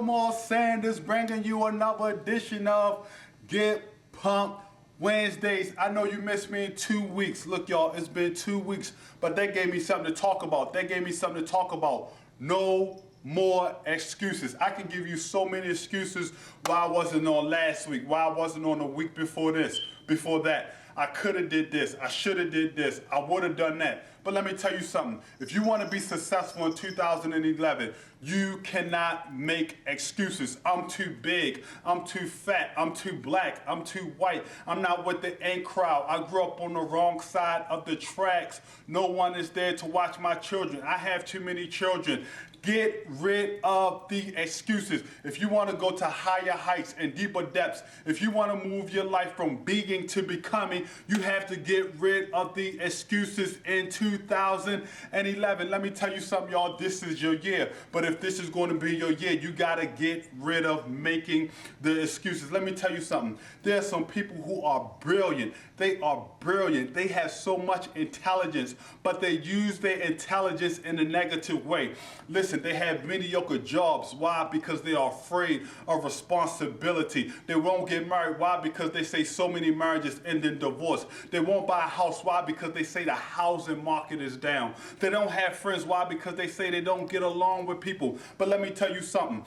Kamal Sanders bringing you another edition of Get Pumped Wednesdays. I know you missed me in 2 weeks. Look, y'all, it's been 2 weeks, but they gave me something to talk about. No more excuses. I can give you so many excuses why I wasn't on last week, why I wasn't on the week before that. I could have did this, I should have did this, I would have done that. But let me tell you something. If you want to be successful in 2011, you cannot make excuses. I'm too big, I'm too fat, I'm too black, I'm too white, I'm not with the in crowd. I grew up on the wrong side of the tracks. No one is there to watch my children. I have too many children. Get rid of the excuses. If you want to go to higher heights and deeper depths, if you want to move your life from being to becoming, you have to get rid of the excuses in 2011. Let me tell you something, y'all. This is your year. But if this is going to be your year, you got to get rid of making the excuses. Let me tell you something. There are some people who are brilliant. They are brilliant. They have so much intelligence, but they use their intelligence in a negative way. Listen, they have mediocre jobs. Why? Because they are afraid of responsibility. They won't get married. Why? Because they say so many marriages end in divorce. They won't buy a house. Why? Because they say the housing market is down. They don't have friends. Why? Because they say they don't get along with people. But let me tell you something.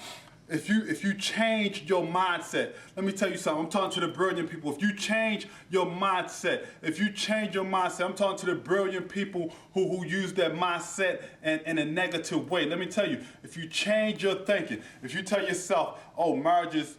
If you change your mindset, let me tell you something. I'm talking to the brilliant people. If you change your mindset, I'm talking to the brilliant people who use their mindset in a negative way. Let me tell you, if you change your thinking, if you tell yourself, oh,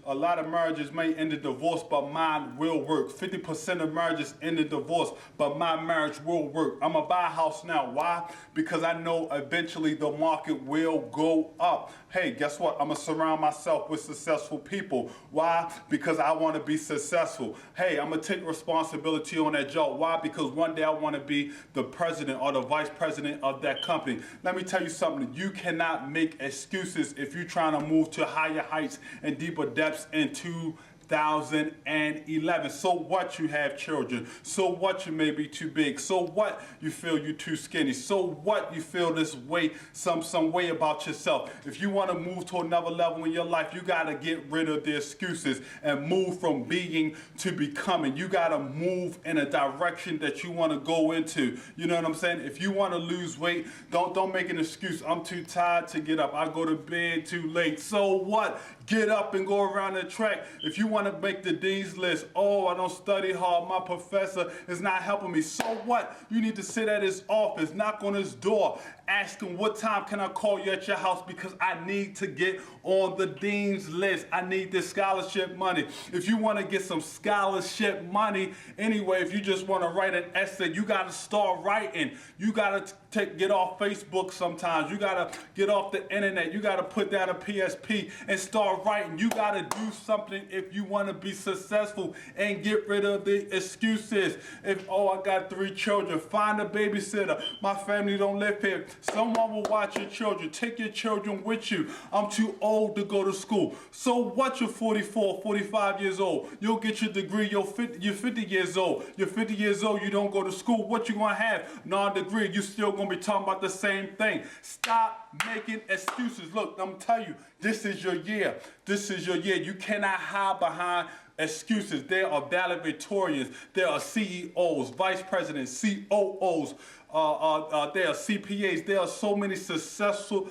a lot of marriages may end in divorce, but mine will work. 50% of marriages end in divorce, but my marriage will work. I'm going to buy a house now. Why? Because I know eventually the market will go up. Hey, guess what? I'm going to surround myself with successful people. Why? Because I want to be successful. Hey, I'm going to take responsibility on that job. Why? Because one day I want to be the president or the vice president of that company. Let me tell you something. You cannot make excuses if you're trying to move to higher heights and deeper depths in 2011. So what, you have children? So what, you may be too big? So what, you feel you're too skinny? So what, you feel this way, some way about yourself? If you want to move to another level in your life, you got to get rid of the excuses and move from being to becoming. You got to move in a direction that you want to go into. You know what I'm saying? If you want to lose weight, don't make an excuse. I'm too tired to get up. I go to bed too late. So what? Get up and go around the track. If you want to make the dean's list, oh, I don't study hard, my professor is not helping me. So what? You need to sit at his office, knock on his door, ask him, what time can I call you at your house, because I need to get on the dean's list. I need this scholarship money. If you want to get some scholarship money anyway, if you just want to write an essay, you got to start writing. You got to get off Facebook sometimes. You got to get off the internet. You got to put down a PSP and start writing. You got to do something if you want to be successful, and get rid of the excuses. If, oh, I got 3 children, find a babysitter. My family don't live here. Someone will watch your children. Take your children with you. I'm too old to go to school. So what, you're 44, 45 years old. You'll get your degree. You're 50 years old. You're 50 years old. You don't go to school. What you going to have? Non-degree. You still going to be talking about the same thing. Stop making excuses. Look, I'm telling you, this is your year. This is your year. You cannot hide behind excuses. There are valedictorians. There are CEOs, vice presidents, COOs. There are CPAs. There are so many successful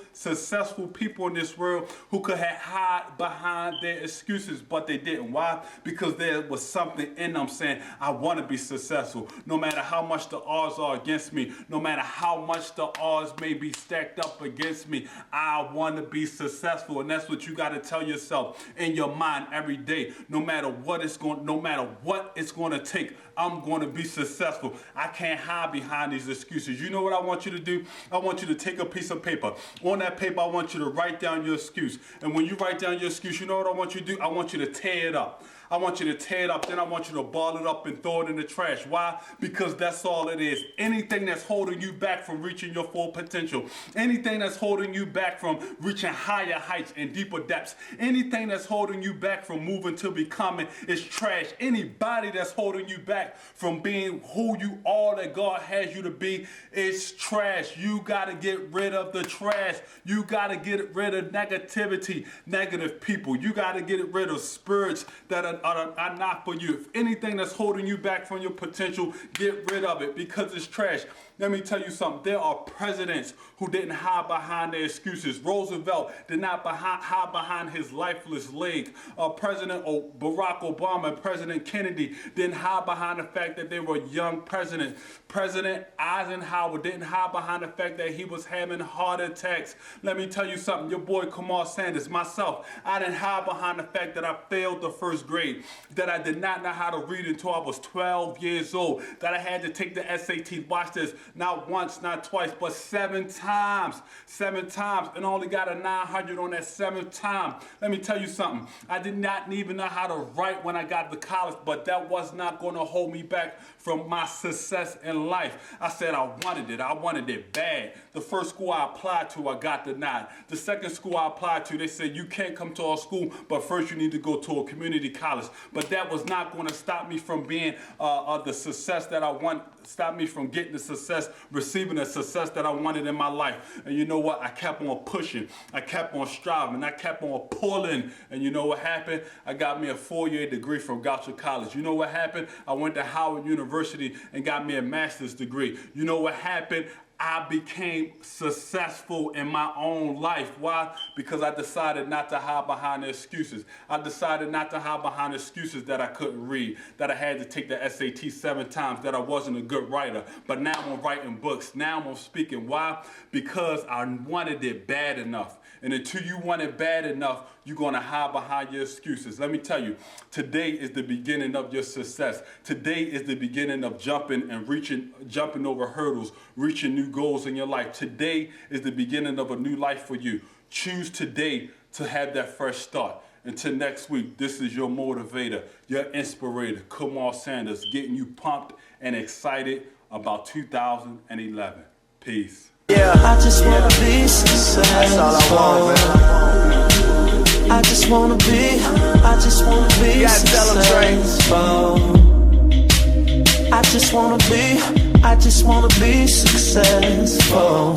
people in this world who could have hide behind their excuses, but they didn't. Why? Because there was something in them saying, I want to be successful. No matter how much the odds are against me, no matter how much the odds may be stacked up against me, I want to be successful. And that's what you got to tell yourself in your mind every day. No matter what it's going to take, I'm going to be successful. I can't hide behind these excuses. You know what I want you to do? I want you to take a piece of paper. On that paper, I want you to write down your excuse. And when you write down your excuse, you know what I want you to do? I want you to tear it up. I want you to tear it up, then I want you to ball it up and throw it in the trash. Why? Because that's all it is. Anything that's holding you back from reaching your full potential, anything that's holding you back from reaching higher heights and deeper depths, anything that's holding you back from moving to becoming is trash. Anybody that's holding you back from being who you are that God has you to be is trash. You got to get rid of the trash. You got to get rid of negativity, negative people. You got to get rid of spirits that are not for you. If anything that's holding you back from your potential, get rid of it because it's trash. Let me tell you something. There are presidents who didn't hide behind their excuses. Roosevelt did not hide behind his lifeless leg. President Barack Obama and President Kennedy didn't hide behind the fact that they were young presidents. President Eisenhower didn't hide behind the fact that he was having heart attacks. Let me tell you something. Your boy Kamal Sanders, myself, I didn't hide behind the fact that I failed the first grade, that I did not know how to read until I was 12 years old, that I had to take the SAT. Watch this. Not once, not twice, but 7 times. 7 times, and only got a 900 on that 7th time. Let me tell you something. I did not even know how to write when I got to college, but that was not going to hold me back from my success in life. I said I wanted it. I wanted it bad. The first school I applied to, I got denied. The second school I applied to, they said, you can't come to our school, but first you need to go to a community college. But that was not going to stop me from being the success that I want, stop me from getting the success, receiving the success that I wanted in my life. And you know what? I kept on pushing. I kept on striving. I kept on pulling. And you know what happened? I got me a 4-year degree from Goucher College. You know what happened? I went to Howard University and got me a master's degree. You know what happened? I became successful in my own life. Why? Because I decided not to hide behind the excuses. I decided not to hide behind excuses that I couldn't read, that I had to take the SAT 7 times, that I wasn't a good writer. But now I'm writing books. Now I'm speaking. Why? Because I wanted it bad enough. And until you want it bad enough, you're going to hide behind your excuses. Let me tell you, today is the beginning of your success. Today is the beginning of jumping over hurdles, reaching new goals in your life. Today is the beginning of a new life for you. Choose today to have that fresh start. Until next week, this is your motivator, your inspirator, Kamal Sanders, getting you pumped and excited about 2011. Peace. Yeah, I just wanna be successful. That's all I want, man. I just wanna be successful. I just wanna be successful.